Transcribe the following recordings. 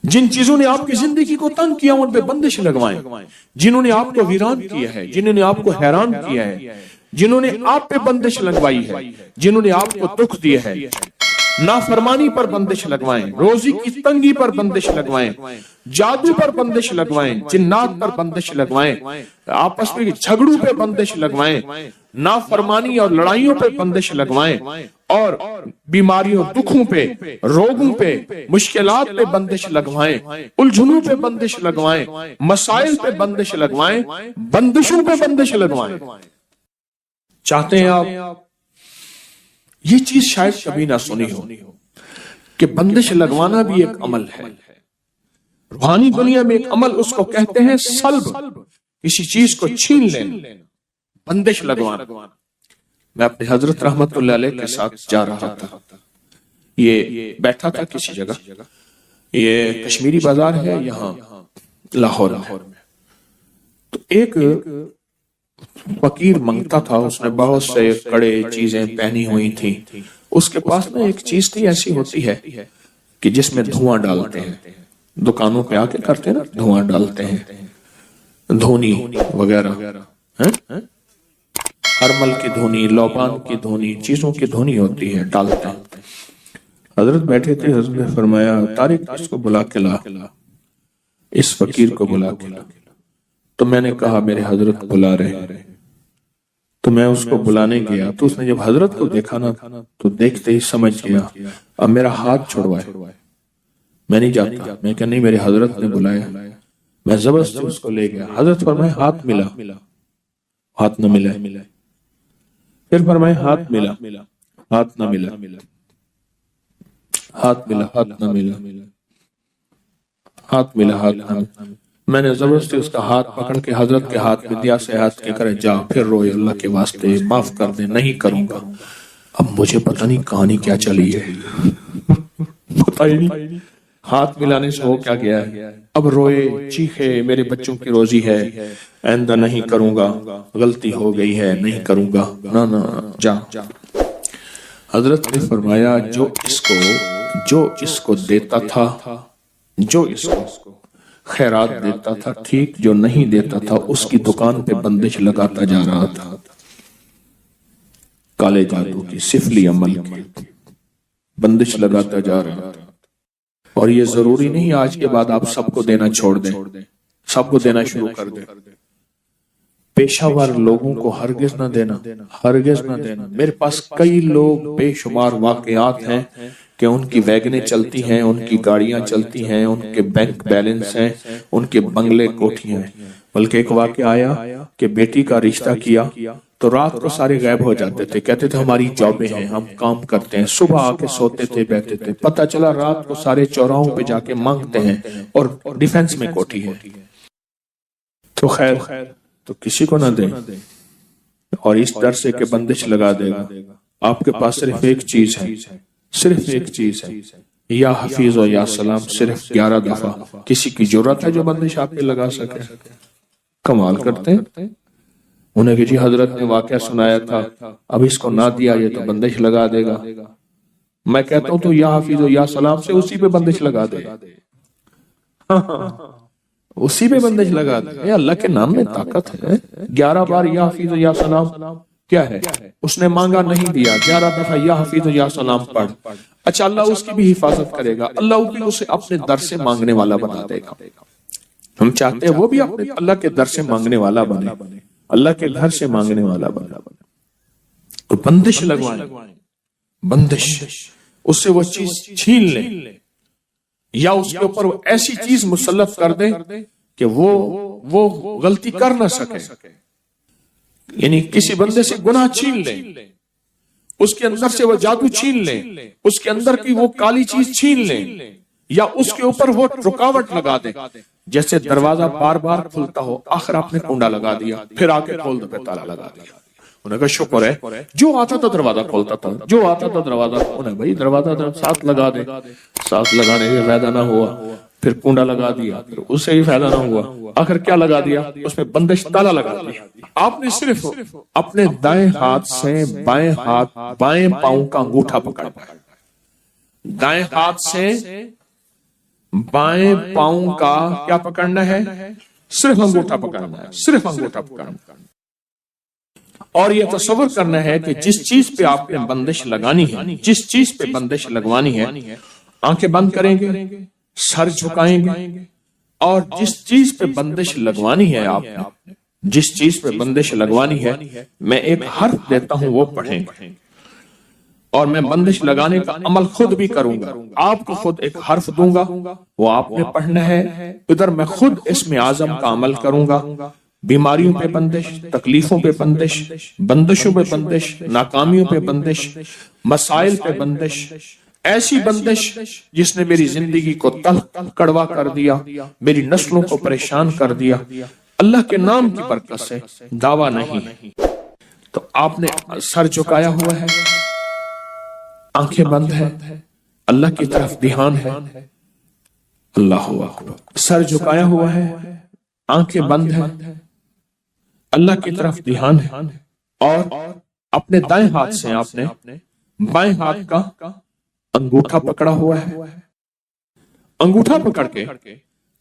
جن چیزوں نے آپ کی زندگی کو تنگ کیا ان پہ بندش لگوائیں، جنہوں نے آپ کو ویران کیا ہے، جنہوں نے آپ کو حیران کیا ہے، جنہوں نے آپ پہ بندش لگوائی ہے، جنہوں نے آپ کو دکھ دیا ہے، نافرمانی پر بندش لگوائیں، روزی کی تنگی پر بندش لگوائیں، جادو پر بندش لگوائیں، جنات پر بندش لگوائیں، آپس میں جھگڑوں پہ بندش لگوائیں، نافرمانی اور لڑائیوں پہ بندش لگوائیں، اور بیماریوں، دکھوں پہ، روگوں پہ، مشکلات پہ بندش لگوائیں، الجھنوں پہ بندش لگوائیں، مسائل پہ بندش لگوائیں، بندشوں پہ بندش لگوائیں۔ چاہتے ہیں آپ یہ چیز شاید کبھی نہ سنی ہو کہ بندش لگوانا بھی ایک عمل ہے۔ روحانی دنیا میں ایک عمل اس کو کہتے ہیں سلب، کسی چیز کو چھین لینا، بندش لگوانا۔ میں اپنے حضرت رحمت اللہ علیہ کے ساتھ جا رہا تھا، یہ بیٹھا تھا کسی جگہ، یہ کشمیری بازار ہے یہاں لاہور میں، تو ایک فقیر منگتا تھا، اس نے بہت سے کڑے چیزیں پہنی ہوئی تھی، اس کے پاس نا ایک چیز تھی ایسی ہوتی ہے کہ جس میں دھواں ڈالتے ہیں، دکانوں پہ آ کے کرتے ہیں نا، دھواں ڈالتے ہیں، دھونی وغیرہ، ہرمل کی دھونی، لوبان کی دھونی، چیزوں کی دھونی ہوتی ہے، ڈالتے ہیں۔ حضرت بیٹھے تھے، حضرت نے فرمایا طارق اس کو بلا کے لا، اس فقیر کو بلا کے لا۔ تو میں نے کہا میرے حضرت بلا رہے ہیں، تو میں اس کو بلانے گیا، تو اس نے جب حضرت کو دیکھا نا تو دیکھتے ہی سمجھ گیا، اب میرا ہاتھ چھڑوائے، میں نہیں جاتا، میں کہ نہیں میرے حضرت نے بلایا، میں زبردستی اس کو لے گیا۔ حضرت فرمائے ہاتھ ملا، ہاتھ نہ ملا، پھر فرمائے ہاتھ ملا، ہاتھ نہ ملا، ہاتھ ملا، ہاتھ نہ ملا، ہاتھ ملا، ہاتھ نہ ملا۔ میں نے زبردستی اس کا ہاتھ پکڑ کے حضرت کے ہاتھ میں دیا، سے ہاتھ کے کرے جا پھر روئے، اللہ کے واسطے معاف کر دے، نہیں کروں گا۔ اب مجھے پتہ نہیں کہانی کیا چلی ہے، پتہ ہی نہیں ہاتھ ملانے سے ہو کیا گیا ہے۔ اب روئے، چیخے، میرے بچوں کی روزی ہے، آئندہ نہیں کروں گا، غلطی ہو گئی ہے، نہیں کروں گا، نہ نہ جا۔ حضرت نے فرمایا جو اس کو دیتا تھا، جو اس کو خیرات دیتا تھا ٹھیک، جو نہیں دیتا تھا اس کی دکان پہ بندش لگاتا جا رہا تھا، کالے جادو کی، سفلی عمل کی بندش لگاتا جا رہا تھا۔ اور یہ ضروری نہیں آج کے بعد آپ سب کو دینا چھوڑ دیں، سب کو دینا شروع کر دیں، پیشہ ور لوگوں کو ہرگز نہ دینا، ہرگز نہ دینا۔ میرے پاس کئی لوگ بے شمار واقعات ہیں کہ ان کی ویگنیں چلتی ہیں، ان کی گاڑیاں چلتی ہیں، ان کے بینک بیلنس ہیں، ان کے بنگلے کوٹھیاں ہیں۔ بلکہ ایک واقعہ آیا کہ بیٹی کا رشتہ کیا تو رات کو سارے غائب ہو جاتے تھے، کہتے تھے ہماری جابیں ہیں، ہم کام کرتے ہیں، صبح آ کے سوتے تھے، بیٹھتے تھے، پتہ چلا رات کو سارے چوراہوں پہ جا کے مانگتے ہیں، اور ڈیفنس میں کوٹھی ہے۔ تو خیر تو کسی کو نہ دیں، اور اس ڈر سے کہ بندش لگا دے گا۔ آپ کے پاس صرف ایک چیز ہے، صرف ایک چیز ہے، یا حفیظ و یا سلام، صرف 11 دفعہ۔ کسی کی جرات ہے جو بندش آپ پہ لگا سکے؟ کمال کرتے ہیں انہیں کہ جی حضرت نے واقعہ سنایا تھا، اب اس کو نہ دیا یہ تو بندش لگا دے گا۔ میں کہتا ہوں تو یا حفیظ و یا سلام سے اسی پہ بندش لگا دے، اسی پہ بندش لگا دے۔ اللہ کے نام میں طاقت ہے۔ 11 بار یا حفیظ و یا سلام کیا ہے؟ اس نے مانگا نہیں دیا، 11 دفعہ یا حفیظ و یا سلام پڑھ، اچھا اللہ اس کی بھی حفاظت کرے گا، اللہ بھی اسے اپنے در سے مانگنے والا بنا دے گا۔ ہم چاہتے ہیں وہ بھی اپنے اللہ کے در سے مانگنے والا بنے، اللہ کے گھر سے مانگنے والا بنے۔ تو بندش لگوائیں، بندش، اس سے وہ چیز چھین لیں، یا اس کے اوپر وہ ایسی چیز مسلط کر دیں کہ وہ غلطی کر نہ سکے۔ یعنی کسی بندے سے گناہ چھین لیں، اس کے اندر سے وہ جادو چھین لیں، اس کے اندر کی وہ کالی چیز چھین لیں، یا اس کے اوپر وہ رکاوٹ لگا دیں۔ جیسے دروازہ بار بار کھلتا ہو، آخر آپ نے کنڈا لگا دیا، پھر آ کے کھول دو، پہ تالا لگا دیا۔ انہیں کہا شکر ہے، جو آتا تھا دروازہ کھولتا تھا، جو آتا تھا دروازہ، انہیں بھائی دروازہ ساتھ لگا دے، ساتھ لگانے سے فائدہ نہ ہوا، پھر کنڈا لگا دیا، پھر اس سے بھی فائدہ نہ ہوا، آخر کیا لگا دیا؟ اس میں بندش تالا لگا دیا۔ آپ نے صرف اپنے دائیں ہاتھ سے بائیں پاؤں کا انگوٹھا پکڑا، دائیں ہاتھ سے बाएं पांव का क्या पकड़ना है? सिर्फ अंगूठा पकड़ना है, सिर्फ अंगूठा पकड़ना। और यह तसव्वुर करना है कि जिस चीज पे आपने बंदिश लगानी है, जिस चीज पे बंदिश लगवानी है, आंखें बंद करेंगे, सर झुकाएंगे, और जिस चीज पे बंदिश लगवानी है आपने, जिस चीज पे बंदिश लगवानी है, मैं एक हर्फ देता हूं, वो पढ़ेंगे। और मैं बंदिश लगाने का अमल खुद भी करूंगा। आपको खुद एक हर्फ दूंगा, वो आपने पढ़ना है। इधर मैं खुद इसमें आजम का अमल करूंगा। बीमारियों पे बंदिश, तकलीफों पे बंदिश, बंदिशों पे बंदिश, नाकामियों पे बंदिश, मसाइल पे बंदिश, ऐसी बंदिश जिसने मेरी जिंदगी को तल्ख कड़वा कर दिया, मेरी नस्लों को परेशान कर दिया, अल्लाह के नाम की बरकत से दावा नहीं। तो आपने सर झुकाया हुआ है, आंखें बंद है, अल्लाह की तरफ ध्यान है, अल्लाह अकबर। सर झुकाया हुआ है, आंखें बंद है, अल्लाह की तरफ ध्यान है, और अपने दाएं हाथ से आपने बाएं हाथ का अंगूठा पकड़ा हुआ है। अंगूठा पकड़ के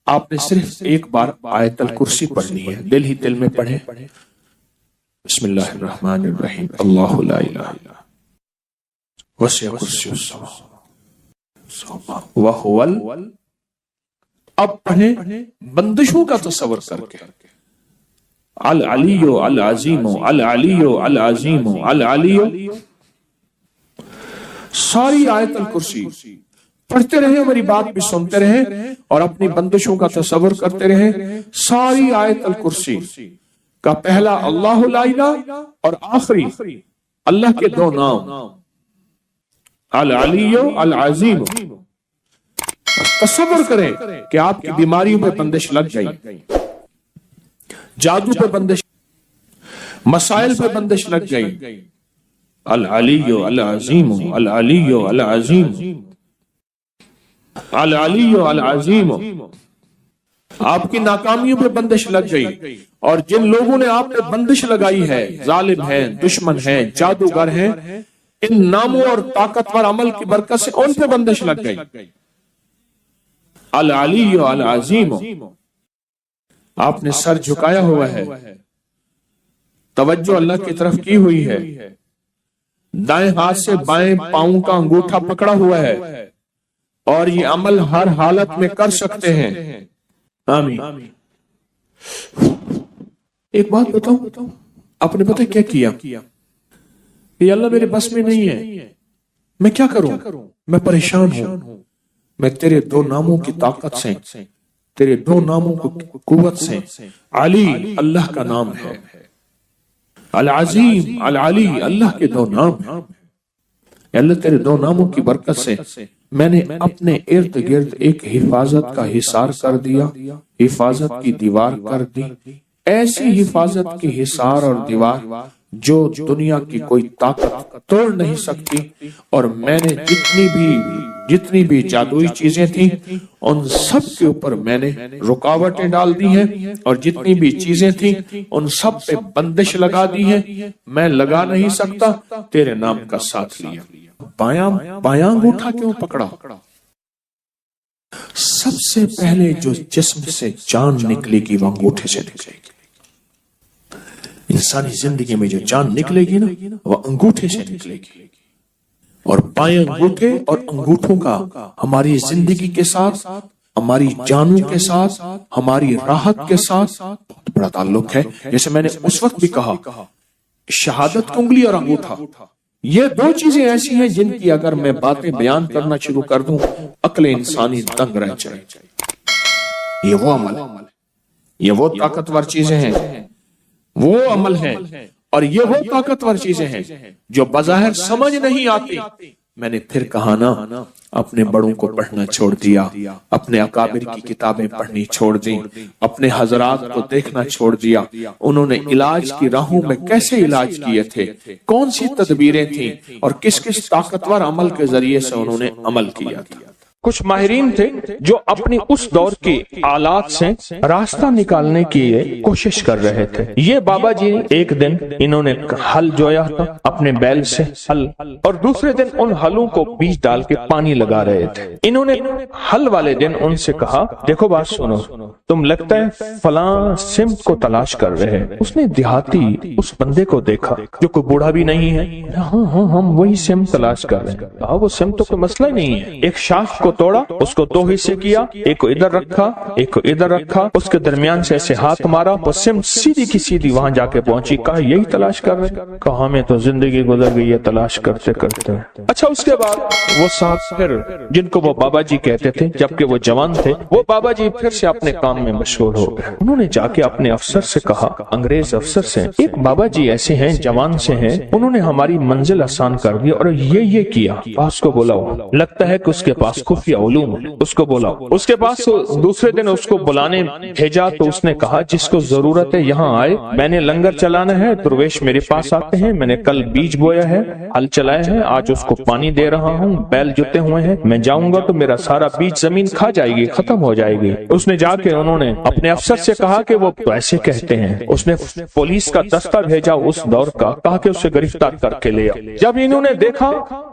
आपने सिर्फ एक बार आयतल कुर्सी पढ़नी है, दिल ही दिल में पढ़े। बिस्मिल्लाहिर्रहमानिर्रहीम, अल्लाहु ला इलाहा इल्ला वसिअ कुर्सियुस समावाति व हुवल। अब पढ़े बंदिशों का तसव्वुर करके, अल अलियो अल अजीमो, अल अलियो अल अजीमो, अल अलियो। सारी आयतल कुर्सी पढ़ते रहे, हमारी बात भी सुनते रहे और अपनी बंदिशों का तसव्वुर करते रहे। सारी आयतल कुर्सी का पहला अल्लाहु ला इलाहा और आखिरी अल्लाह के दो नाम, अल अलियो अल अजीम। तसव्वुर करें कि आपकी बीमारियों पे बंदिश लग गई, जादू पे बंदिश, मसाइल पे बंदिश लग गई। अल अलियो अल अजीम, अल अलियो अल अजीम, अल अलियो अल अजीम। आपकी नाकामियों पे बंदिश लग गई, और जिन लोगों ने आप पे बंदिश लगाई है, जालिम है, दुश्मन है, जादूगर है, इन नामों और ताकतवर अमल की बरकत से उन पे बंदिश लग गई। अल अलियो अल अजीम। आपने सर झुकाया हुआ है, तवज्जो अल्लाह की तरफ की हुई है, दाएं हाथ से बाएं पांव का अंगूठा पकड़ा हुआ है, और ये अमल हर हालत में कर सकते हैं। आमीन। एक बात बताऊं, आपने पता क्या किया? ये अल्लाह मेरे बस में नहीं है, मैं क्या करूं? मैं परेशान हूं। मैं तेरे दो नामों की ताकत से, तेरे दो नामों की कुव्वत से, अली अल्लाह का नाम है, अल अजीम अल अली अल्लाह के दो नाम है। अल्लाह तेरे दो नामों की बरकत से मैंने अपने इर्द गिर्द एक हिफाजत का हिसार कर दिया, हिफाजत की दीवार कर दी, ऐसी हिफाजत की हिसार और दीवार जो दुनिया की कोई ताकत तोड़ नहीं सकती। और मैंने जितनी भी जादुई चीजें थी, उन सब के ऊपर मैंने रुकावटें डाल दी हैं, और जितनी भी चीजें थी उन सब पे बंदिश लगा दी है। मैं लगा नहीं सकता, तेरे नाम का साथ लिया। बायां अंगूठा क्यों पकड़ा? सबसे पहले जो जिस्म से जान निकलेगी वो अंगूठे से निकलेगी। इंसानी जिंदगी में जो जान निकलेगी ना, वो अंगूठे से निकलेगी। और बाएं अंगूठे और अंगूठों का हमारी जिंदगी के साथ, हमारी जानों के साथ, हमारी राहत के साथ बहुत बड़ा ताल्लुक है। जैसे मैंने उस वक्त भी कहा, शहादत की उंगली और अंगूठा, ये दो चीजें ऐसी हैं जिनकी अगर मैं बातें बयान करना शुरू कर दूं, अक्ल इंसानी दंग रह जाए। ये वो अमल, ये वो ताकतवर चीजें हैं, वो अमल है, और ये वो ताकतवर चीजें हैं जो बज़ाहिर समझ नहीं आती। मैंने फिर कहा ना, अपने बड़ों को पढ़ना छोड़ दिया, अपने अकाबिर की किताबें पढ़नी छोड़ दी, अपने हजरात को देखना छोड़ दिया। उन्होंने इलाज की राहों में कैसे इलाज किए थे, कौन सी तदबीरें थी, और किस किस ताकतवर अमल के जरिए से उन्होंने अमल किया था। कुछ माहिरीन थे जो अपनी उस दौर की आलात से रास्ता निकालने की कोशिश कर रहे थे। ये बाबा जी एक दिन इन्होंने हल जोया था अपने बैल से हल, और दूसरे दिन उन हलों को बीज डाल के पानी लगा रहे थे। इन्होंने हल वाले दिन उनसे कहा, देखो बात सुनो, तुम लगता है फलां सिमत को तलाश कर रहे हैं। उसने देहाती उस बंदे को देखा जो कोई बूढ़ा भी नहीं है। हाँ, हम वही सिमत तलाश कर रहे हैं। वो सिमतों का मसला ही नहीं है। एक शाख को तोड़ा, उसको दो हिस्से किया, एक को इधर रखा, एक को इधर रखा, उसके दरमियान से ऐसे हाथ मारा, वो सिमत सीधी की सीधी वहां जाके पहुंची। कहा यही तलाश कर रहे? कहा हमें तो जिंदगी गुजर गई है तलाश करते करते। अच्छा, उसके बाद वो साहब फिर, जिनको वो बाबा जी कहते थे जबकि वो जवान थे, वो बाबा जी फिर से अपने काम में मशहूर हो गए। उन्होंने जाके अपने अफसर से कहा, अंग्रेज अफसर से, एक बाबा जी ऐसे हैं, जवान से हैं, उन्होंने हमारी मंजिल आसान कर दी और ये किया। पास को बुलाओ, लगता है कि उसके पास खुफिया उलूम है, उसको बुलाओ। उसके पास दूसरे दिन उसको बुलाने भेजा तो उसने कहा जिसको जरूरत है यहाँ आए, मैंने लंगर चलाना है, दुर्वेश मेरे पास आते हैं, मैंने कल बीज बोया है, हल चलाया है, आज उसको पानी दे रहा हूँ, बैल जुते हुए हैं, मैं जाऊंगा तो मेरा सारा बीज जमीन खा जाएगी, खत्म हो जाएगी। उसने जाके उन्होंने अपने अफसर से कहा कि वो तो ऐसे कहते हैं। उसने पुलिस का दस्ता भेजा उस दौर का, कहा कि उसे गिरफ्तार करके ले आओ। जब इन्होंने देखा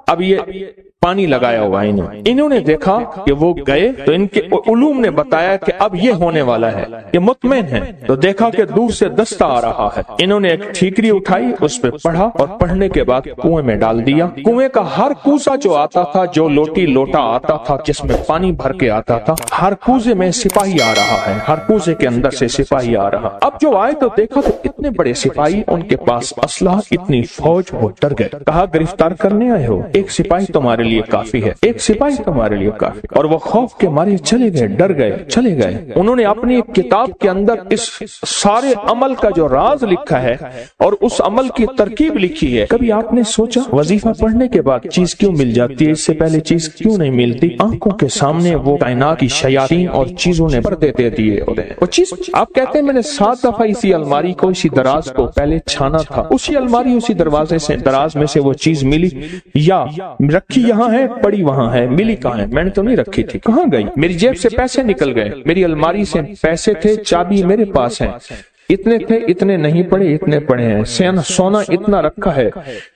अब ये पानी लगाया हुआ, इन्होंने देखा कि वो गए तो इनके उलूम ने बताया कि अब ये होने वाला है, ये मुतमईन है। तो देखा कि दूर से दस्ता आ रहा है, इन्होंने एक ठीकरी उठाई, उस पे पढ़ा और पढ़ने के बाद कुएं में डाल दिया। कुएं का हर कूसा जो आता था, जो लोटी लोटा आता था जिसमें पानी भर के आता था, हर कूजे में सिपाही आ रहा है, हर कूजे के अंदर से सिपाही आ रहा। अब जो आए तो देखा तो इतने बड़े सिपाही, उनके पास असलहा, इतनी फौज, वो डर गए। कहा गिरफ्तार करने आए हो? एक सिपाही तुम्हारे लिए काफी है, एक सिपाही तुम्हारे लिए काफी। और वो खौफ के मारे चले गए, डर गए, चले गए। उन्होंने अपनी एक किताब के अंदर इस सारे अमल का जो राज लिखा है और उस अमल की तरकीब लिखी है। कभी आपने सोचा वजीफा पढ़ने के बाद चीज क्यों मिल जाती है, इससे पहले चीज क्यों नहीं मिलती? आंखों के सामने वो कायनात की शयातीन और चीजों ने पर्दे दे दिए। वो चीज आप कहते हैं मैंने 7 दफा इसी अलमारी को, इसी दराज को पहले छाना था, उसी अलमारी उसी दरवाजे से दराज में से वो चीज मिली, या रखी यहाँ है, पड़ी वहां है, मिली कहाँ है? मैंने तो नहीं रखी थी, कहाँ गई? मेरी जेब से पैसे निकल गए, मेरी अलमारी से पैसे थे, चाबी मेरे पास है, इतने थे, इतने नहीं पड़े, इतने पड़े हैं, सोना इतना रखा है,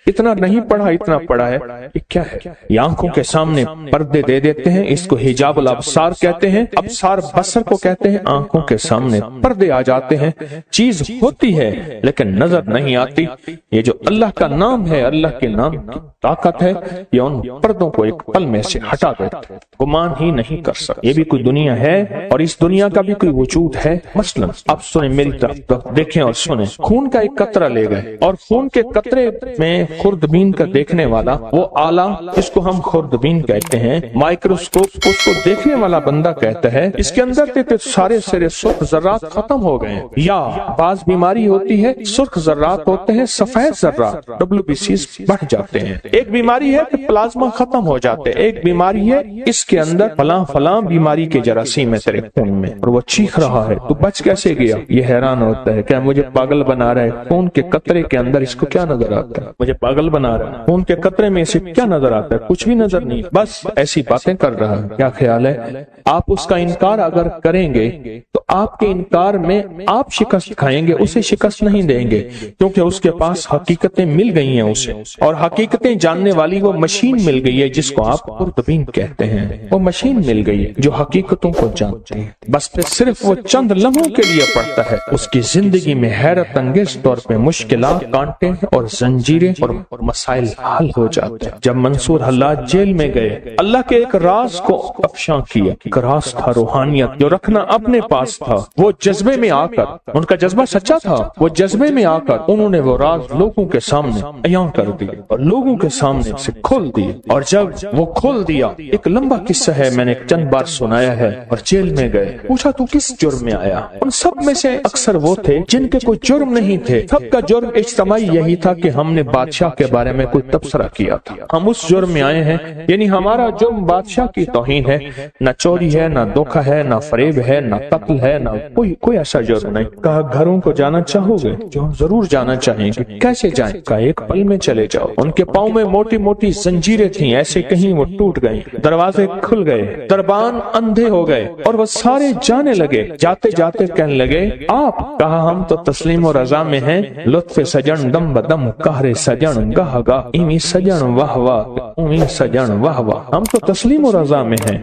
इतना नहीं पड़ा, इतना पड़ा है। ये क्या है? ये आंखों के सामने पर्दे दे देते हैं। इसको हिजाबुल अब्सार कहते हैं, अब्सार बसर को कहते हैं। आंखों के सामने पर्दे आ जाते हैं, चीज होती है लेकिन नजर नहीं आती। ये जो अल्लाह का नाम है, अल्लाह के नाम की ताकत है, ये उन पर्दों को एक पल में से हटा देता है, गुमान ही नहीं कर सकते। ये भी कोई दुनिया है और इस दुनिया का भी कोई वजूद है। मसलन आप सुने मेरी तरफ, तो देखें और सुने। खून का एक कतरा ले गए और खून के कतरे में खुर्दबीन का देखने वाला वो आला, इसको हम खुर्दबीन कहते हैं, माइक्रोस्कोप, उसको देखने वाला बंदा कहता है इसके अंदर थे तो सारे सिरे सुर्ख जर्रात खत्म हो गए। या बाज बीमारी होती है, सुर्ख जर्रात होते हैं, सफेद जर्रात WBC बढ़ जाते हैं। एक बीमारी है कि प्लाज्मा खत्म हो जाते हैं, एक बीमारी है इसके अंदर फलां फलां बीमारी के जरासीम है तेरे खून में, और वो चीख रहा है, तू बच कैसे गया? ये हैरान होता है, क्या मुझे पागल बना रहा है? खून के कतरे के अंदर इसको क्या नजर आता है? मुझे पागल बना रहा है। खून के कतरे में इसे क्या नजर आता है? कुछ भी नजर नहीं, बस ऐसी बातें कर रहा है। क्या ख्याल है? आप उसका इनकार अगर करेंगे तो आपके इनकार में आप शिकस्त खाएंगे, उसे शिकस्त नहीं देंगे, क्योंकि उसके पास हकीकतें मिल गई हैं उसे, और हकीकतें जानने वाली वो मशीन मिल गई है जिसको आप खुर्दबीन कहते हैं। वो मशीन मिल गई है जो हकीकतों को जानती है, बस सिर्फ वो चंद लम्हों के लिए पड़ता है। उसकी जिंदगी में हैरत अंगेज तौर पे मुश्किलात, कांटे और जंजीरें और मसाइल हल हो जाते हैं। जब मंसूर हल्लाज जेल में गए, अल्लाह के एक राज को अफशां किया। एक राज था रूहानियत जो रखना अपने पास था। वो जज्बे में आकर, उनका जज्बा सच्चा था, वो जज्बे में आकर उन्होंने वो राज लोगों के सामने अयां कर दिया और लोगों के सामने से खोल दिया। और जब वो खोल दिया, एक लंबा किस्सा है, मैंने चंद बार सुनाया है। और जेल में गए, पूछा तू किस जुर्म में आया? उन सब में से अक्सर वो थे जिनके कोई जुर्म नहीं थे, सबका जुर्म इज्तिमाई यही था कि हमने बादशाह के बारे में कोई तबसरा किया था। हम उस जुर्म में आए हैं, यानी हमारा जुर्म बादशाह की तौहीन है। न चोरी है, न धोखा है, न फरेब है, न कत्ल है, ہے نہ کوئی ایسا جرم نہیں۔ کہا گھروں کو جانا چاہو گے؟ جو ضرور جانا چاہیں گے۔ کیسے جائیں؟ کہا ایک پل میں چلے جاؤ۔ ان کے پاؤں میں موٹی موٹی زنجیریں تھیں، ایسے کہیں وہ ٹوٹ گئیں، دروازے کھل گئے، دربان اندھے ہو گئے اور وہ سارے جانے لگے۔ جاتے جاتے کہنے لگے آپ؟ کہا ہم تو تسلیم و رضا میں ہیں، لطف سجن دم بدم، قہر سجن گاہ گاہ، ایمی سجن واہ واہ، ایمی سجن واہ واہ، ہم تو تسلیم و رضا میں ہیں۔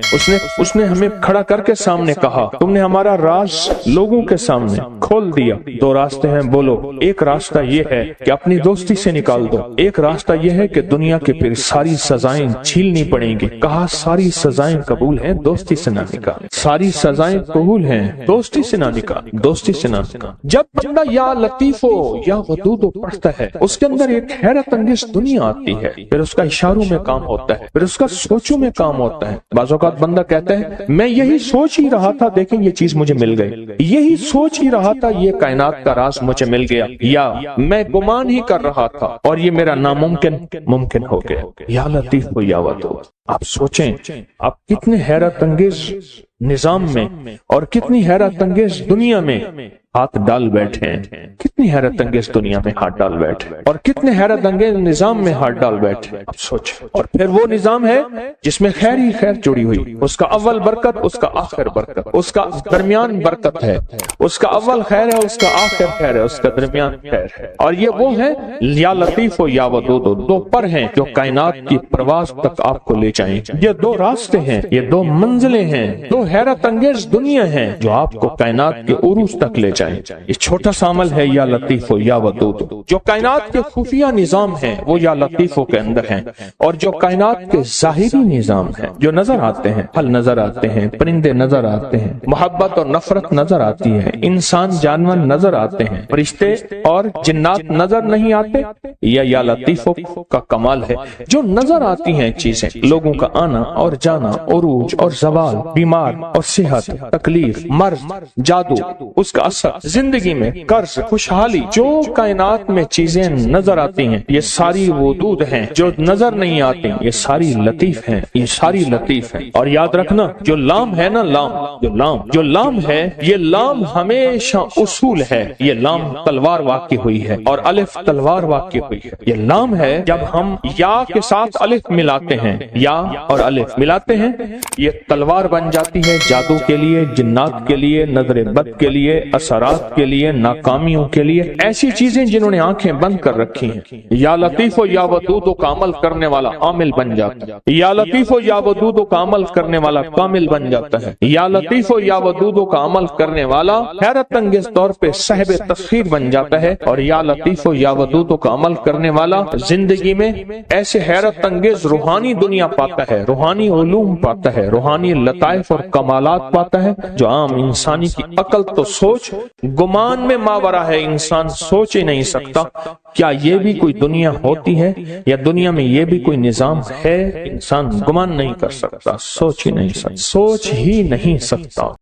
اس نے ہمیں کھڑا کر کے سامنے کہا، تم نے ہمارا راز لوگوں کے سامنے کھول دیا۔ دو راستے ہیں بولو، ایک راستہ یہ ہے کہ اپنی دوستی سے نکال دو، ایک راستہ یہ ہے کہ دنیا کے پھر ساری سزائیں جھیلنی پڑیں گی۔ کہا ساری سزائیں قبول ہیں، دوستی سے نہ نکال، ساری سزائیں قبول ہیں، دوستی سے نہ نکال، دوستی سے نہ نکال۔ جب بندہ یا لطیف ہو یا ودود پڑھتا ہے، اس کے اندر ایک حیرت انگیز دنیا آتی ہے، پھر اس کا اشاروں میں کام ہوتا ہے، پھر اس کا سوچوں میں کام ہوتا ہے۔ بعض اوقات بندہ کہتا ہے میں یہی سوچ ہی رہا تھا، دیکھیں یہ چیز مجھے مل گئی، یہی سوچ ہی رہا تھا، یہ کائنات کا راز مجھے مل گیا، یا میں گمان ہی کر رہا تھا اور یہ میرا ناممکن ممکن ہو گیا۔ یا لطیف ہو یا ودود، آپ سوچیں آپ کتنے حیرت انگیز نظام میں اور کتنی حیرت انگیز دنیا میں ہاتھ ڈال بیٹھے ہیں، کتنی حیرت انگیز دنیا میں ہاتھ ڈال بیٹھے اور کتنے حیرت انگیز نظام میں ہاتھ ڈال بیٹھے، آپ سوچیں۔ اور پھر وہ نظام ہے جس میں خیر ہی خیر جڑی ہوئی، اس کا اول برکت، اس کا آخر برکت، اس کا درمیان برکت ہے، اس کا اول خیر ہے، اس کا آخر خیر ہے، اس کا درمیان خیر ہے۔ اور یہ وہ ہے یا لطیف ہو یا ودود، دو پر ہیں جو کائنات کی پرواز تک آپ کو لے جائیں۔ یہ دو راستے ہیں، یہ دو منزلیں ہیں، دو حیرت انگیز دنیا ہیں جو آپ کو کائنات کے عروج تک لے جائیں۔ یہ چھوٹا سا عمل ہے یا لطیف ہو یا ودود۔ جو کائنات کے خفیہ نظام ہیں وہ یا لطیف ہو کے اندر ہیں، اور جو کائنات کے ظاہری نظام ہیں جو نظر آتے ہیں، پھل نظر آتے ہیں، پرندے نظر آتے ہیں، محبت اور نفرت نظر آتی ہے، انسان جانور نظر آتے ہیں، فرشتے اور جنات نظر نہیں آتے، یا لطیف ہو کا کمال ہے جو نظر آتی ہیں چیزیں، لوگوں کا آنا اور جانا، عروج اور زوال، بیمار اور صحت، تکلیف، مرض، جادو، اس کا اثر، زندگی میں قرض، خوشحالی، جو کائنات میں چیزیں نظر آتی ہیں یہ ساری ودود ہیں، جو نظر نہیں آتی یہ ساری لطیف ہیں، یہ ساری لطیف ہیں۔ اور یاد رکھنا جو لام ہے نا، جو لام ہے، یہ لام ہمیشہ اصول ہے، یہ لام تلوار واقع ہوئی ہے اور الف تلوار واقع ہوئی ہے۔ یہ لام ہے جب ہم یا کے ساتھ الف ملاتے ہیں، یا اور الف ملاتے ہیں یہ تلوار بن جاتی ہے، جادو کے لیے، جنات کے لیے، نظر بد کے لیے، اثرات کے لیے، ناکامیوں کے لیے، ایسی چیزیں جنہوں نے آنکھیں بند کر رکھی ہیں۔ یا لطیف و یا ودود کا عمل کرنے والا عامل بن جاتا ہے، یا لطیف و یا ودود کا عمل کرنے والا کامل بن جاتا ہے، یا لطیف و یا ودود کا عمل کرنے والا حیرت انگیز طور پہ صاحب تسخیر بن جاتا ہے، اور یا لطیف و یا ودود کا عمل کرنے والا زندگی میں ایسے حیرت انگیز روحانی دنیا پاتا ہے، روحانی علوم پاتا ہے، روحانی لطائف اور کمالات پاتا ہے جو عام انسانی کی عقل تو سوچ گمان میں ماورا ہے، انسان سوچ ہی نہیں سکتا کیا یہ بھی کوئی دنیا ہوتی ہے یا دنیا میں یہ بھی کوئی نظام ہے، انسان گمان نہیں کر سکتا، سوچ ہی نہیں سکتا، سوچ ہی نہیں سکتا۔